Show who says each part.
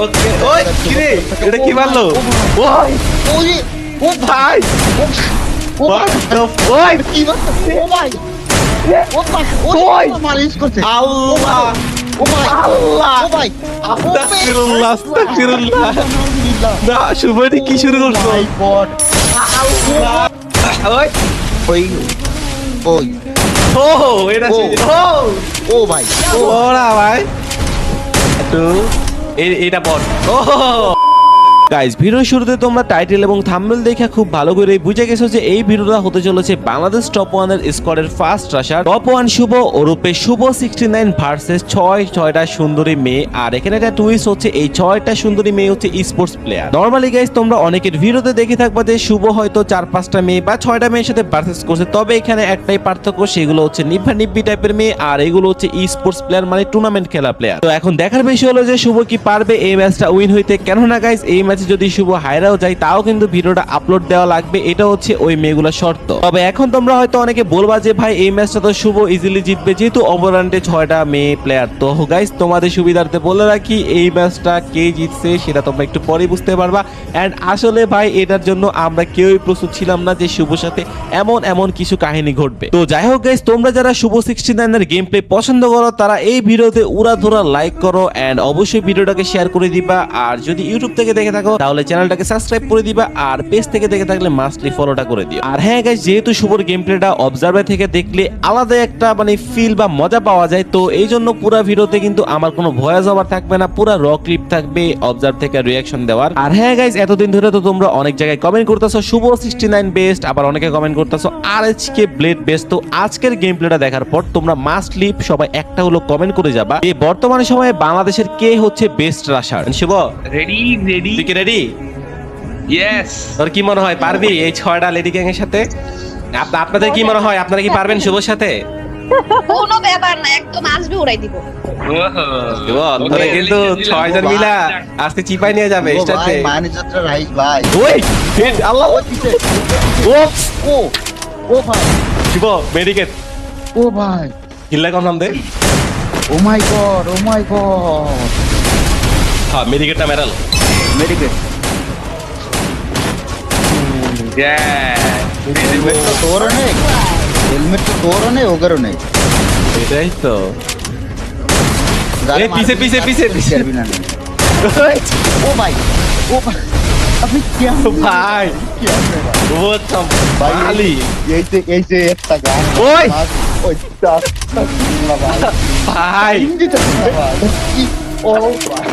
Speaker 1: ওকে ওই কি রে এটা কি মারলো ওই
Speaker 2: ওই ও
Speaker 1: ভাই
Speaker 2: ও
Speaker 1: what the ওই
Speaker 2: কি বলছো ও ভাই ও ভাই
Speaker 1: ওই!
Speaker 2: ও মালিশ করছে
Speaker 1: আল্লাহ
Speaker 2: ও ভাই
Speaker 1: আল্লাহ
Speaker 2: ও ভাই
Speaker 1: আস্তাগফিরুল্লাহ আস্তাগফিরুল্লাহ
Speaker 2: আলহামদুলিল্লাহ
Speaker 1: না শুভটি কি শুরু করছো
Speaker 2: মাই গড
Speaker 1: ওই
Speaker 2: ওই ওই
Speaker 1: ও এটা
Speaker 2: ও।
Speaker 1: ও
Speaker 2: ও ভাই ও
Speaker 1: ওরা ভাই একটু এটা বল ও গাইস ভিডিওর শুরুতে তোমরা টাইটেল এবং থাম্বনেল দেখে খুব ভালো করে বুঝে গেছো যে এই ভিডিওটা হতে চলেছে বাংলাদেশ টপ 1 এর স্কোয়াডের ফার্স্ট রাশার টপ 1 শুভ ওরূপে শুভ 69 ভার্সেস 6টা সুন্দরী মেয়ে। আর এখানে একটা টুইস্ট হচ্ছে এই 6টা সুন্দরী মেয়ে হচ্ছে স্পোর্টস প্লেয়ার। নরমালি গাইস তোমরা অনেকের ভিডিওতে দেখে থাকবা যে শুভ হয়তো 4-5টা মেয়ে বা 6টা মেয়ের সাথে ভার্সেস করছে, তবে এখানে একটাই পার্থক্য, সেগুলো হচ্ছে নিব্বি টাইপের মেয়ে আর এগুলো হচ্ছে স্পোর্টস প্লেয়ার মানে টুর্নামেন্ট খেলা প্লেয়ার। তো এখন দেখার বিষয় হলো যে শুভ কি পারবে এই ম্যাচটা উইন হইতে। কেননা গাইস এই ম্যাচে যদি শুভ হায়রাও যায় তাও কিন্তু ভিডিওটা আপলোড দেওয়া লাগবে, এটা হচ্ছে ওই মেয়েগুলোর শর্ত। তবে এখন তোমরা হয়তো অনেকে বলবা যে ভাই এই ম্যাচটা তো শুভ ইজিলি জিতবে যেহেতু ওভাররাউন্ডে 6টা মেয়ে প্লেয়ার। তো গাইস তোমাদের সুবিধার্থে বলে রাখি এই ম্যাচটা কে জিতছে সেটা তোমরা একটু পরে বুঝতে পারবা। এন্ড আসলে ভাই এটার জন্য আমরা কেউই প্রস্তুত ছিলাম না যে শুভর সাথে এমন কিছু কাহিনী ঘটবে। তো যাই হোক গাইস তোমরা যারা শুভ 69 এর গেম প্লে পছন্দ করো তারা এই ভিডিওতে উড়াধুরা লাইক করো এন্ড অবশ্যই ভিডিওটাকে শেয়ার করে দিবা। আর যদি ইউটিউব থেকে দেখে থাকো তাহলে চ্যানেলটাকে সাবস্ক্রাইব করে দিবা আর পেজ থেকে দেখে থাকলে মাস্টলি ফলোটা করে দিও। আর হ্যাঁ গাইস যেহেতু শুভর গেম প্লেটা অবজার্ভার থেকে দেখলে আলাদা একটা মানে ফিল বা মজা পাওয়া যায়, তো এই জন্য পুরো ভিডিওতে কিন্তু আমার কোনো ভয়েস ওভার থাকবে না, পুরো র ক্লিপ থাকবে অবজার্ভ থেকে রিঅ্যাকশন দেওয়ার। আর হ্যাঁ গাইস এতদিন ধরে তো তোমরা অনেক জায়গায় কমেন্ট করতেছো শুভ 69 বেস্ট, আবার অনেকে কমেন্ট করতেছো আরএচকে ব্লেড বেস্ট। তো আজকের গেম প্লেটা দেখার পর তোমরা মাস্টলি সবাই একটা হলো কমেন্ট করে যাবা এই বর্তমানে সময়ে বাংলাদেশের কে হচ্ছে বেস্ট রাশার। শুভ
Speaker 3: রেডি রেডি
Speaker 1: তুই কি রেডি?
Speaker 3: ইয়েস
Speaker 1: তোর কি মনে হয় পারবি এই 6টা লেডি গ্যাং এর সাথে? আপনাদের কি মনে হয় আপনারা কি পারবেন শুভর সাথে?
Speaker 4: কোনো ব্যাপার না, একদম আসবে উড়াই দিব।
Speaker 1: শুভ তোরা কিন্তু 6 জন মিলা আজকে চিপাই নিয়ে যাবে
Speaker 2: ও
Speaker 1: স্টার্টে।
Speaker 2: ভাই মাইনে যাত্রা রাইস ভাই
Speaker 1: ওই হিট আল্লাহ
Speaker 2: ও দিছে
Speaker 1: ওপস
Speaker 2: ও ও ভাই
Speaker 1: শুভ মেডিকেট
Speaker 2: ও ভাই
Speaker 1: কিল্লা কম নাম দে।
Speaker 2: ও মাই গড
Speaker 1: হ্যাঁ মেডিকেটটা মেরাল
Speaker 2: মেডিকেট হেলমেট তো তোরও নেই হেলমেট তো তোরও নেই ওগেরও নেই
Speaker 1: এটাই তো
Speaker 2: গাড়ি
Speaker 1: এই পিছে,
Speaker 2: মারবি,
Speaker 1: পিছে,
Speaker 2: গাড়ি
Speaker 1: পিছে,
Speaker 2: করতে
Speaker 1: পিছে।
Speaker 2: পারবি না নে। ও ভাই আপনি কি
Speaker 1: ভাই
Speaker 2: কি আপনি ভাই?
Speaker 1: ও তো
Speaker 2: ভাই
Speaker 1: বালি
Speaker 2: এই যে একটা গান
Speaker 1: ওই!
Speaker 2: ওই আস্তাগফিরুল্লাহ ভাই
Speaker 1: ভাই
Speaker 2: হিন্দিতে শোনা ভাই ও ভাই